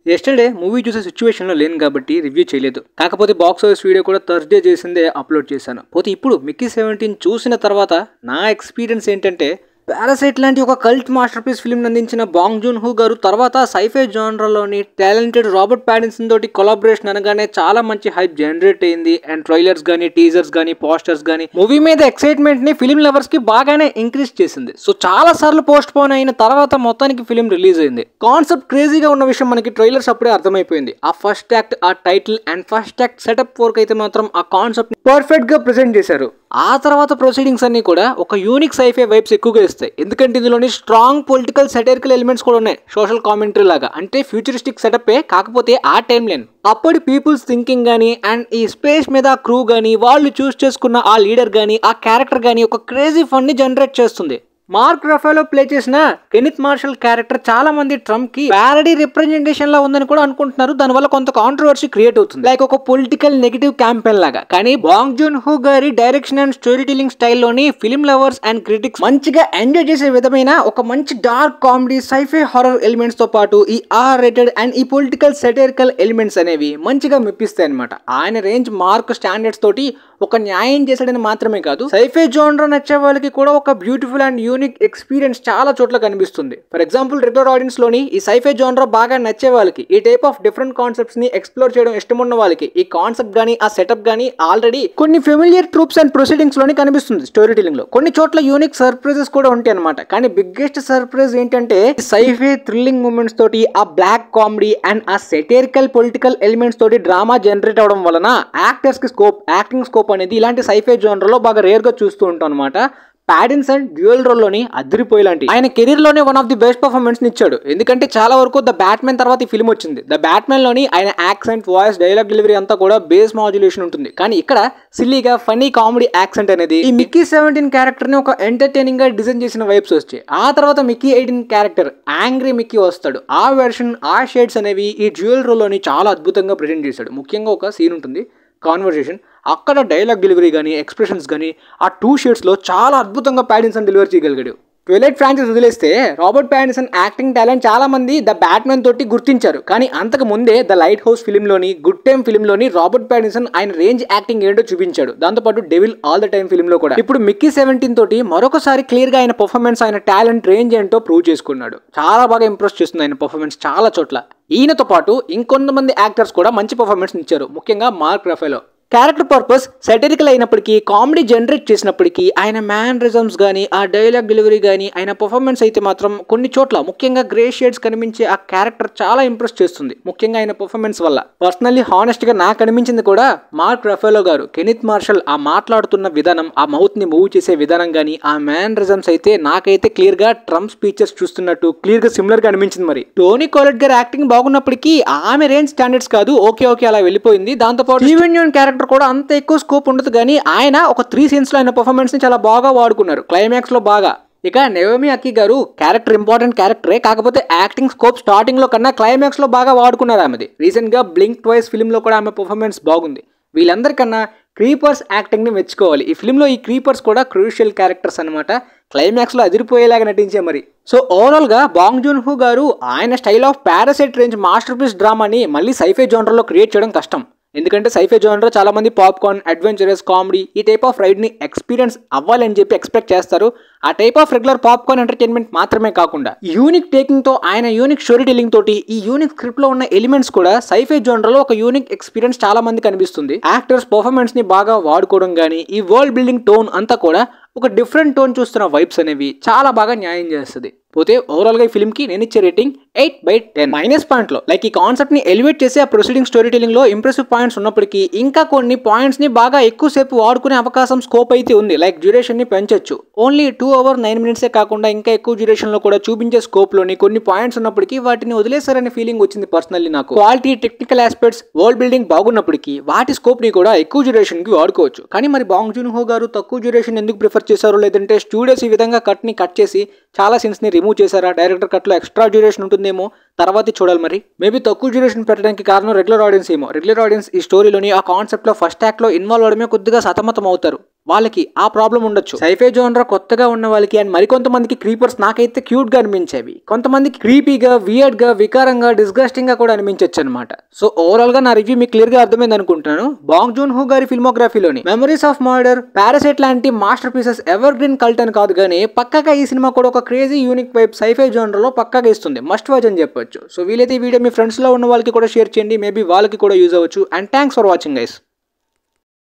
Yesterday movie చూసే సిచ్యువేషన్లో లేను కాబట్టి రివ్యూ చేయలేదు. కాకపోతే బాక్స్ ఆఫీస్ వీడియో కూడా థర్స్డే చేసిందే అప్లోడ్ చేశాను. పోతే ఇప్పుడు మిక్కీ 17 చూసిన తర్వాత నా ఎక్స్పీరియన్స్ ఏంటంటే, పారాసైట్ లాంటి ఒక కల్ట్ మాస్టర్ పీస్ ఫిల్మ్ అందించిన బాంగ్ జూన్ హూ గారు తర్వాత సైఫై జానర్లోని టాలెంటెడ్ రాబర్ట్ ప్యాటిన్సన్ తోటి కొలాబరేషన్ అనగానే చాలా మంచి హైప్ జనరేట్ అయింది. అండ్ ట్రైలర్స్ గానీ, టీజర్స్ గానీ, పోస్టర్స్ గానీ మూవీ మీద ఎక్సైట్మెంట్ ని ఫిల్మ్ లవర్స్ కి బాగానే ఇంక్రీజ్ చేసింది. సో చాలా సార్లు పోస్ట్ పోన్ అయిన తర్వాత మొత్తానికి ఫిల్మ్ రిలీజ్ అయింది. కాన్సెప్ట్ క్రేజీగా ఉన్న విషయం మనకి ట్రైలర్స్ అప్పుడే అర్థమైపోయింది. ఆ ఫస్ట్ యాక్ట్, ఆ title and first act setup work అయితే మాత్రం ఆ కాన్సెప్ట్ పర్ఫెక్ట్ గా ప్రెజెంట్ చేశారు. ఆ తర్వాత ప్రొసీడింగ్స్ అన్ని కూడా ఒక యూనిక్ సైఫై వైబ్స్ ఎక్కువగా ఇస్తాయి. ఎందుకంటే ఇందులోని స్ట్రాంగ్ పొలిటికల్ సెటైరికల్ ఎలిమెంట్స్ కూడా ఉన్నాయి. సోషల్ కామెంటరీ లాగా, అంటే ఫ్యూచరిస్టిక్ సెటప్ కాకపోతే ఆ టైం లైన్ అప్పటి పీపుల్స్ థింకింగ్ గానీ అండ్ ఈ స్పేస్ మీద క్రూ గానీ, వాళ్ళు చూస్ చేసుకున్న ఆ లీడర్ గానీ, ఆ క్యారెక్టర్ గానీ ఒక క్రేజీ ఫన్ ని జనరేట్ చేస్తుంది. మార్క్ రఫాలో ప్లే చేసిన కెనిత్ మార్షల్ క్యారెక్టర్ చాలా మంది ట్రంప్ కి ప్యారడీ రిప్రజెంటేషన్ లా ఉందని కూడా అనుకుంటున్నారు. దానివల్ల కొంత కాంట్రవర్సీ క్రియేట్ అవుతుంది, లైక్ ఒక పొలిటికల్ నెగటివ్ క్యాంపెయిన్ లాగా. కానీ బాంగ్ జూన్ హూ గారి డైరెక్షన్ అండ్ స్టోరీ టెల్లింగ్ స్టైల్లోని ఫిల్మ్ లవర్స్ అండ్ క్రిటిక్స్ మంచిగా ఎంజాయ్ చేసే విధమైన ఒక మంచి dark comedy, sci-fi horror elements తో పాటు ఈ ఆర్ రేటెడ్ అండ్ ఈ పొలిటికల్ సెటైరికల్ ఎలిమెంట్స్ అనేవి మంచిగా మెప్పిస్తాయి అనమాట. ఆయన రేంజ్ మార్క్ స్టాండర్డ్స్ తోటి ఒక న్యాయం చేశాడని మాత్రమే కాదు, సైఫై జోనర్ నచ్చే వాళ్ళకి కూడా ఒక బ్యూటిఫుల్ అండ్ యూనిక్ ఎక్స్పీరియన్స్ చాలా చోట్ల కనిపిస్తుంది. ఫర్ ఎగ్జాంపుల్, రెగ్యులర్ ఆడియన్స్ లోని ఈ సైఫై జోనర్ బాగా నచ్చే వాళ్ళకి, ఈ టైప్ ఆఫ్ డిఫరెంట్ కాన్సెప్ట్స్ ని ఎక్స్ప్లోర్ చేయడం ఇష్టమున్న వాళ్ళకి ఈ కాన్సెప్ట్ గానీ, ఆ సెటప్ గానీ ఆల్రెడీ కొన్ని ఫెమిలియర్ ట్రూప్స్ అండ్ ప్రొసీడింగ్స్ లోని కనిపిస్తుంది. స్టోరీ టెల్లింగ్ లో కొన్ని చోట్ల యూనిక్ సర్ప్రైజెస్ కూడా ఉంటాయి అనమాట. కానీ బిగ్గెస్ట్ సర్ప్రైజ్ ఏంటంటే, సైఫై థ్రిల్లింగ్ మూమెంట్స్ తోటి ఆ బ్లాక్ కామెడీ అండ్ ఆ సెటైరికల్ పొలిటికల్ ఎలిమెంట్స్ తోటి డ్రామా జనరేట్ అవడం వలన యాక్టర్స్ కి యాక్టింగ్ స్కోప్ అనేది ఇలాంటి సైఫై జోనర్ లో బాగా రేర్ గా చూస్తూ ఉంటాం అనమాట. ప్యాటిన్సన్ డ్యూయల్ రోల్ లోని అదిరిపోయేలాంటి ఆయన కెరీర్ లోనే one of the best performance ఇచ్చాడు. ఎందుకంటే చాలా వరకు ద బ్యాట్మెన్ తర్వాత ఈ ఫిల్మ్ వచ్చింది. ద బ్యాట్మెన్ లోని ఆయన యాక్సెంట్, వాయిస్, డైలాగ్ డెలివరీ అంతా కూడా బేస్ మాడ్యులేషన్ ఉంటుంది. కానీ ఇక్కడ సిల్లీగా ఫన్నీ కామెడీ యాక్సెంట్ అనేది ఈ మిక్కీ 17 క్యారెక్టర్ ని ఒక ఎంటర్టైనింగ్ గా డిజైన్ చేసిన వైబ్స్ వచ్చాయి. ఆ తర్వాత మిక్కీ 18 క్యారెక్టర్ యాంగ్రీ మిక్కీ వస్తాడు. ఆ వెర్షన్, ఆ షేడ్స్ అనేవి ఈ డ్యూయల్ రోల్ లోని చాలా అద్భుతంగా ప్రెజెంట్ చేశాడు. ముఖ్యంగా ఒక సీన్ ఉంటుంది, కాన్వర్సేషన్, అక్కడ డైలాగ్ డెలివరీ కానీ, ఎక్స్ప్రెషన్స్ కానీ ఆ 2 షేడ్స్లో చాలా అద్భుతంగా ప్యాటిన్సన్ డెలివరీ చేయగలిగాడు. ట్విలైట్ ఫ్రాంచైజ్ వదిలేస్తే రాబర్ట్ ప్యాటిన్సన్ యాక్టింగ్ టాలెంట్ చాలా మంది ద బ్యాట్మెన్ తోటి గుర్తించారు. కానీ అంతకు ముందే ద లైట్ హౌస్ ఫిల్మ్లోని, గుడ్ టైమ్ ఫిల్మ్లోని రాబర్ట్ ప్యాటిన్సన్ ఆయన రేంజ్ యాక్టింగ్ ఏంటో చూపించాడు. దాంతోపాటు డెవిల్ ఆల్ ద టైమ్ ఫిల్మ్లో కూడా. ఇప్పుడు మిక్కీ 17 తోటి మరొకసారి క్లియర్గా ఆయన పర్ఫార్మెన్స్, ఆయన టాలెంట్ రేంజ్ ఏంటో ప్రూవ్ చేసుకున్నాడు. చాలా బాగా ఇంప్రెస్ చేస్తుంది ఆయన పర్ఫార్మెన్స్ చాలా చోట్ల. ఈయనతో పాటు ఇంకొంతమంది యాక్టర్స్ కూడా మంచి పర్ఫార్మెన్స్ ఇచ్చారు. ముఖ్యంగా మార్క్ రఫాలో క్యారెక్టర్ పర్పస్ సెటరికల్ అయినప్పటికీ, కామెడీ జనరేట్ చేసినప్పటికీ ఆయన మ్యానరిజమ్స్ కానీ, ఆ డైలాగ్ డెలివరీ కానీ, ఆయన పర్ఫార్మెన్స్ అయితే మాత్రం కొన్ని చోట్ల ముఖ్యంగా గ్రే షేడ్స్ కనిపించే ఆ క్యారెక్టర్ చాలా ఇంప్రెస్ చేస్తుంది. ముఖ్యంగా ఆయన పర్ఫార్మెన్స్ వల్ల. పర్సనల్లీ హానెస్ట్ గా నాకు అనిపించింది కూడా మార్క్ రఫాలో గారు, కెనిత్ మార్షల్ ఆ మాట్లాడుతున్న విధానం, ఆ మౌత్ ని మూవ్ చేసే విధానం కానీ, ఆ మ్యానరిజమ్స్ అయితే నాకైతే క్లియర్ గా ట్రంప్ స్పీచెస్ చూస్తున్నట్టు క్లియర్ గా సిమిలర్ గా అనిపించింది. మరి టోనీ కోలెట్ గారి యాక్టింగ్ బాగున్నప్పటికీ ఆమె రేంజ్ స్టాండర్డ్స్ కాదు, ఓకే అలా వెళ్ళిపోయింది. దాంతోపాటు స్టీవెన్ యూన్ క్యారెక్టర్ కూడా అంత ఎక్కువ స్కోప్ ఉండదు. కానీ ఆయన ఒక 3 సీన్స్ లో ఆయన పర్ఫార్మెన్స్ ని చాలా బాగా వాడుకున్నారు, క్లైమాక్స్ లో బాగా. ఇక నయోమి అక్కి గారు క్యారెక్టర్ ఇంపార్టెంట్ క్యారెక్టరే, కాకపోతే యాక్టింగ్ స్కోప్ స్టార్టింగ్ లో కన్నా క్లైమాక్స్ లో బాగా వాడుకున్నారు ఆమెది. రీసెంట్ గా బ్లింక్ ట్వైస్ ఫిల్మ్ లో కూడా ఆమె పర్ఫార్మెన్స్ బాగుంది. వీళ్ళందరికన్నా క్రీపర్స్ యాక్టింగ్ ని మెచ్చుకోవాలి. ఈ ఫిల్మ్ లో ఈ క్రీపర్స్ కూడా క్రూషియల్ క్యారెక్టర్స్ అనమాట. క్లైమాక్స్ లో అదిరిపోయేలాగా నటించే మరి. సో ఓవరాల్ గా బాంగ్ జూన్ హూ గారు ఆయన style of Parasite range masterpiece డ్రామాని మళ్ళీ సైఫై జోనర్ లో క్రియేట్ చేయడం కష్టం. ఎందుకంటే సైఫై జోనర్ చాలా మంది పాప్కార్న్, అడ్వెంచరస్, కామెడీ ఈ టైప్ ఆఫ్ రైడ్ ని ఎక్స్పీరియన్స్ అవ్వాలని చెప్పి ఎక్స్పెక్ట్ చేస్తారు. ఆ type of regular popcorn entertainment మాత్రమే కాకుండా యూనిక్ టేకింగ్ తో, ఆయన యూనిక్ స్టోరీ టెల్లింగ్ తోటి, ఈ యూనిక్ స్క్రిప్ట్ లో ఉన్న ఎలిమెంట్స్ కూడా సైఫై జోనర్ లో ఒక యూనిక్ ఎక్స్పీరియన్స్ చాలా మంది కనిపిస్తుంది. యాక్టర్స్ పర్ఫార్మెన్స్ ని బాగా వాడుకోవడం కానీ, ఈ వరల్డ్ బిల్డింగ్ టోన్ అంతా కూడా ఒక డిఫరెంట్ టోన్ చూస్తున్న వైబ్స్ అనేవి చాలా బాగా న్యాయం చేస్తుంది. పోతే ఓవరాల్ గా ఈ ఫిల్మ్ కి నేను ఇచ్చే రేటింగ్ 8/10. మైనస్ పాయింట్ లో లైక్ ఈ కాన్సెప్ట్ ని ఎలివేట్ చేసి ఆ ప్రొసీడింగ్ స్టోరీ టెల్లింగ్ లో ఇంప్రెసివ్ పాయింట్స్ ఉన్నప్పటికీ ఇంకా కొన్ని పాయింట్స్ ని బాగా ఎక్కువసేపు వాడుకునే అవకాశం స్కోప్ అయితే ఉంది. లైక్ డ్యూరేషన్ ని పెంచొచ్చు. ఓన్లీ 2 hours 9 minutes కాకుండా ఇంకా ఎక్కువ డ్యూరేషన్ లో కూడా చూపించే స్కోప్ లోని కొన్ని పాయింట్స్ ఉన్నప్పటికీ వాటిని వదిలేసారనే ఫీలింగ్ వచ్చింది పర్సనల్లీ నాకు. Quality, technical aspects, world building బాగున్నప్పటికీ వాటి స్కోప్ ని కూడా ఎక్కువ డ్యూరేషన్ కి వాడుకోవచ్చు. కానీ మరి బాంగ్ జూన్ హో గారు తక్కువ డ్యూరేషన్ ఎందుకు ప్రిఫర్ చేశారు? లేదంటే స్టూడియోస్ ఈ విధంగా కట్ చేసి చాలా సీన్స్ ని రిమూవ్ చేశారా? డైరెక్టర్ కట్ లో ఎక్స్ట్రా డ్యూరేషన్ ఉంటుందేమో, తర్వాత చూడాలి. మరి మేబీ తక్కువ డ్యూరేషన్ పెట్టడానికి కారణం రెగ్యులర్ ఆడియన్స్ ఏమో. రెగ్యులర్ ఆడియన్స్ ఈ స్టోరీలోని ఆ కాన్సెప్ట్ లో ఫస్ట్ యాక్ట్ లో ఇన్వాల్వ్ అవడమే కొద్దిగా సతమతం అవుతారు. వాళ్ళకి ఆ ప్రాబ్లం ఉండొచ్చు. సైఫై జోనర్ కొత్తగా ఉన్న వాళ్ళకి అండ్ మరికొంతమందికి క్రీపర్స్ నాకైతే క్యూట్ గా అనిపించేవి, కొంతమందికి క్రీపీగా, వియర్డ్ గా, వికారంగా, డిస్గస్టింగ్ గా కూడా అనిపించవచ్చు అనమాట. సో ఓవరాల్ గా నా రివ్యూ మీకు క్లియర్ గా అర్థమైంది అనుకుంటున్నాను. బాంగ్ జూన్ హో గారి ఫిల్మోగ్రఫీలోని మెమరీస్ ఆఫ్ మర్డర్, పారాసైట్ లాంటి masterpieces evergreen cult అని కాదు కానీ పక్కగా ఈ సినిమా కూడా ఒక crazy unique vibe sci-fi genre లో పక్కగా ఇస్తుంది. మస్ట్ వాచ్ అని చెప్పొచ్చు. సో వీలైతే ఈ వీడియో మీ ఫ్రెండ్స్ లో ఉన్న వాళ్ళకి కూడా షేర్ చేయండి, మేబీ వాళ్ళకి కూడా యూజ్ అవ్వచ్చు. And thanks for watching guys.